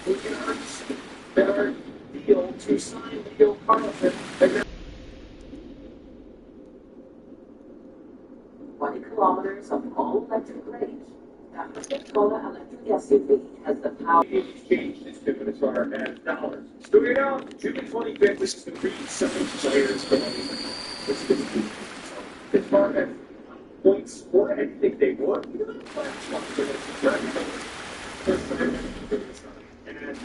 We can already see that our deal to sign Leo Carlson and now 20 kilometers of all-electric range. That Daytona electric SUV has the power. exchange this too as far as dollars. So we're now June 25th. This is the pre-selling players for as far as points for it, I think they would. You know, and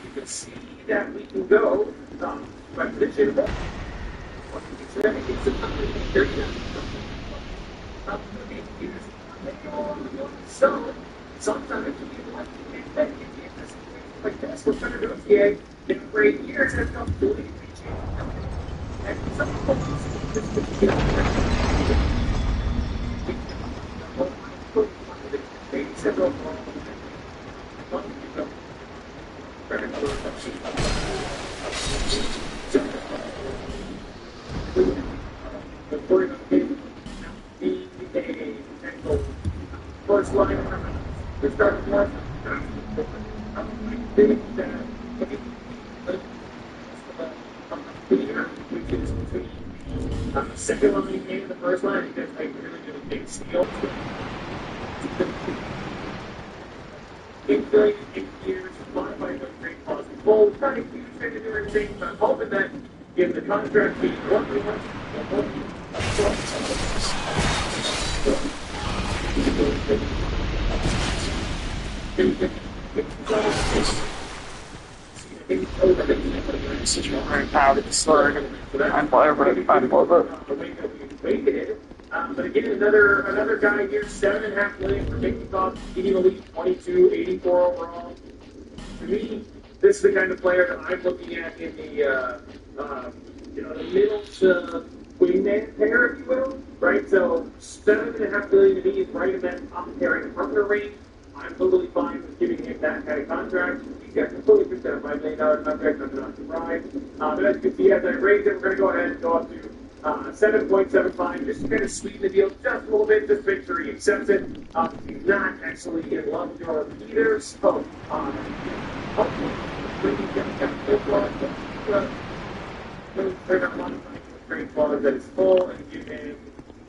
you can see that we can go by position. So sometimes people like this, we're trying to negotiate in great years and come to it. And some people first line to start one. I think that which is between the second line and the first line, because I really do a big steal. 8 billion, 8 years, modified with great positive goal, trying to keep trying to do everything, but I'm hoping that if the contract being what we want, but again, another guy here, $7.5 million for making costs, Team Elite 22, 84 overall. To me, this is the kind of player that I'm looking at in the the middle to wingman pair, if you will, right? So $7.5 million to me is right in that top pairing partner range. I'm totally fine with giving him that kind of contract. He's got completely fixed at a $5 million contract. I'm not surprised. But as you can see, as I raise it, we're going to go ahead and go up to 7.75, just to kind of sweeten the deal just a little bit, just make sure he accepts it. He's not actually in love with your either, so hopefully when you get they're not modifying the trade clause that is full and give him,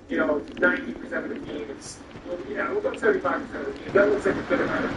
90% of the team. It's we'll go 75% of the team. That looks like a good amount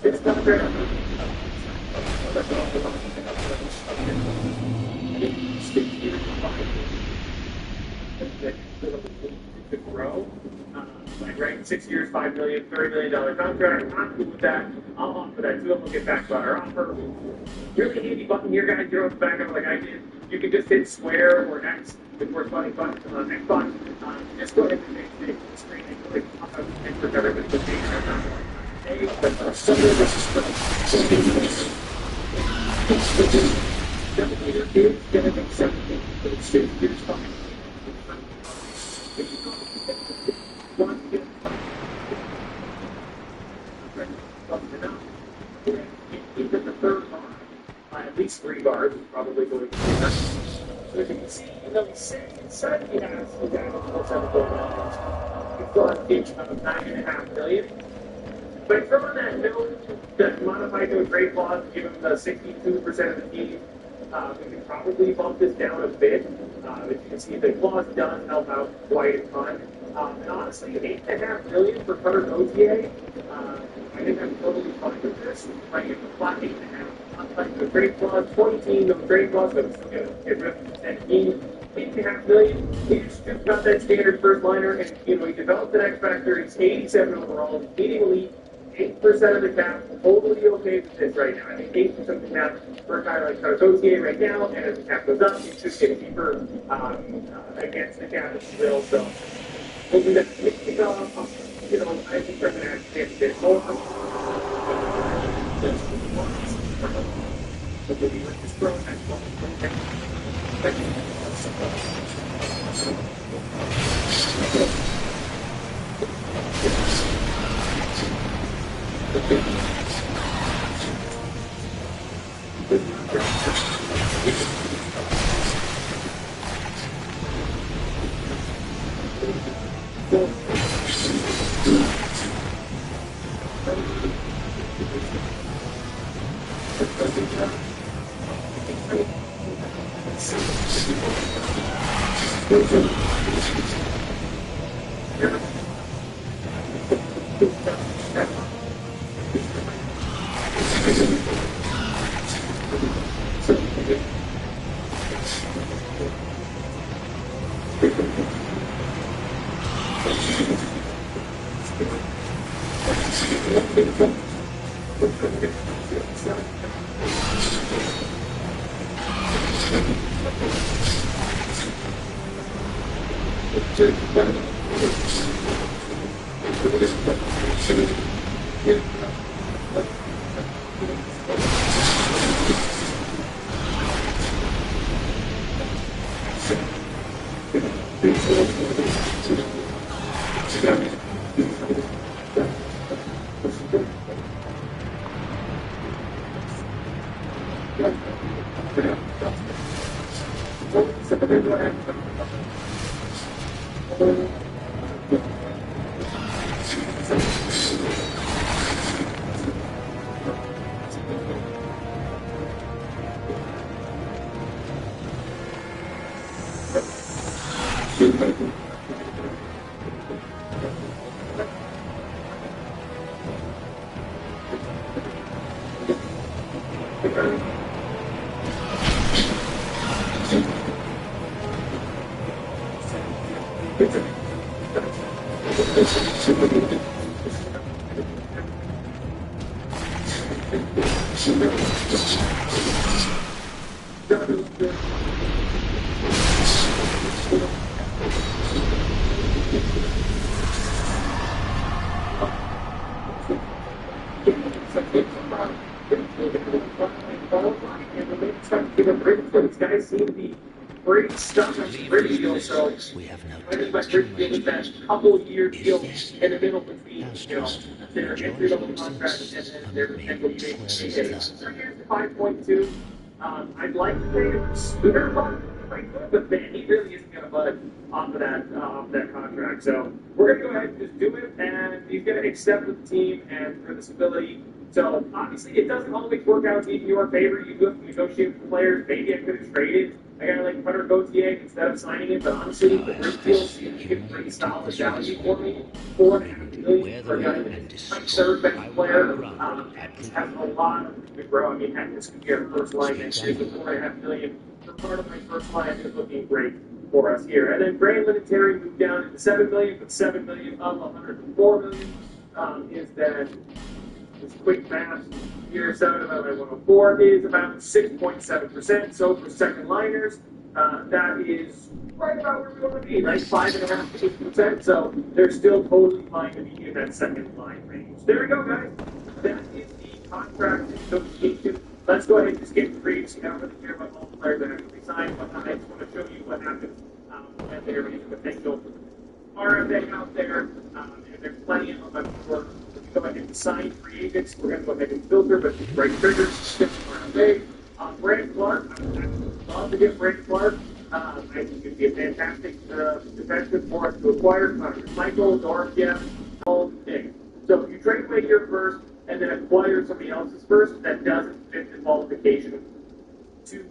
it's not fair. To grow. Right, 6 years, $5 million, $30 million contract. I'm cool with that. I'll offer that to him. We'll get back to our offer. Really handy button here, guys. You don't have to back up like I did. You can just hit square or X, the corresponding button on X button. Just go ahead and make the screen and click and for everybody to see even the third bar, at least 3 bars is probably going to be enough. So as you can see, inside the house, we got almost $7 billion. We've got an inch of $9.5 million. But from on that note, that modified to a trade clause, give him the 62% of the team. We can probably bump this down a bit. As you can see, the clause does help out quite a ton. And honestly, $8.5 million for Cutter Gauthier, I think I'm totally fine with this. Like, if the flat 8.5, I'm like the trade clause, 20 team, no trade clause, but I'm still going to get rid of the 10 team. $8.5 million. He just got that standard first liner, and he developed an X Factor. He's 87 overall, leading elite, 8% of the cap. Totally okay with this right now. I think 8% of the cap for a guy like Gautier right now, and as the cap goes up, it should get cheaper against the cap as well. So we'll do that. I think they're going to actually get a bit more. But we'll be with this growth at 1.10. These guys seem to be great stuff on the radio, so We have no I think my time first to deal is waste. that couple-year deal Is in the middle between, this their entry-level contract and then their potential big payday. 3 years to 5.2. I'd like to pay him sooner, but man, he really isn't going to budge off of that contract. So we're going to go ahead and just do it, and he's going to accept with the team and for this ability. So obviously, it doesn't always work out in your favor. You do have to negotiate with the players. Maybe I could have traded a guy like Hunter Gauthier instead of signing him, but honestly, the Great deal seems to get pretty solid value for me. $4.5 million for a guy that's my third best player. Has a lot to grow. I mean, heck, this could be our first line next year. The $4.5 million for part of my first line is looking great for us here. And then Brandon and Terry moved down into $7 million, but $7 million of $104 million is that. This quick math here, 7 divided by 104 is about 6.7%. So for second liners, that is right about where we want to be, right? 5.5% to 6%. So they're still totally fine to be in that second line range. There we go, guys. That is the contract negotiation. Let's go ahead and just get creative. You don't really care about all the players that have to be signed. But I just want to show you what happens when there is a potential RFA out there. And there's plenty of them, I'm sure. Go ahead and sign free agents. We're going to go ahead and filter, but right triggers, shift around big. Brandon Clark, I would absolutely love to get Brandon Clark. I think he'd be a fantastic defenseman for us to acquire. Michael, Dorfia, all big. So if you trade away your first and then acquire somebody else's first, that doesn't fit the qualification to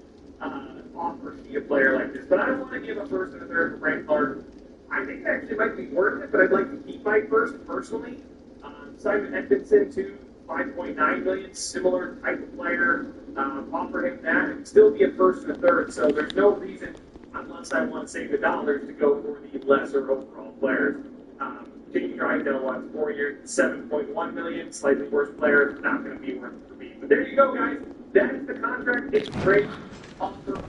offer to be a player like this. But I don't want to give a first and a third for Brandon Clark. I think it actually might be worth it, but I'd like to keep my first personally. Simon Edmondson too, 5.9 million, similar type of player. Offer him that and still be a first and a third. So there's no reason, unless I want to save the dollars, to go for the lesser overall players. J.D. Drysdale wants 4 years, 7.1 million, slightly worse player, not going to be worth it for me. But there you go, guys. That is the contract. It's great offer.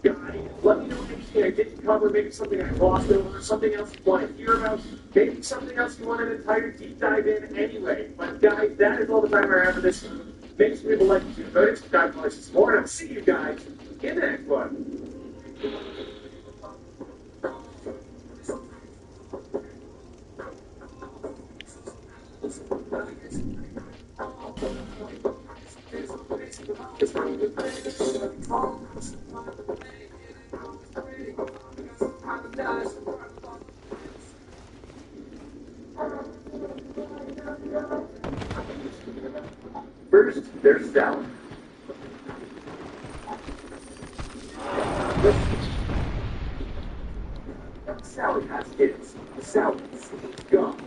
Guys, let me know anything I didn't cover, maybe something I glossed over, something else you want to hear about, maybe something else you want an entire deep dive in anyway. But guys, that is all the time I have for this. Make sure you like and subscribe to some more, and I'll see you guys in the next one. First, there's Sally. Sally has kids. Sally's gone.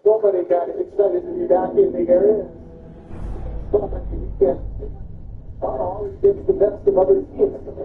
Somebody got excited to be back in the area. Somebody can always get the best of other teams.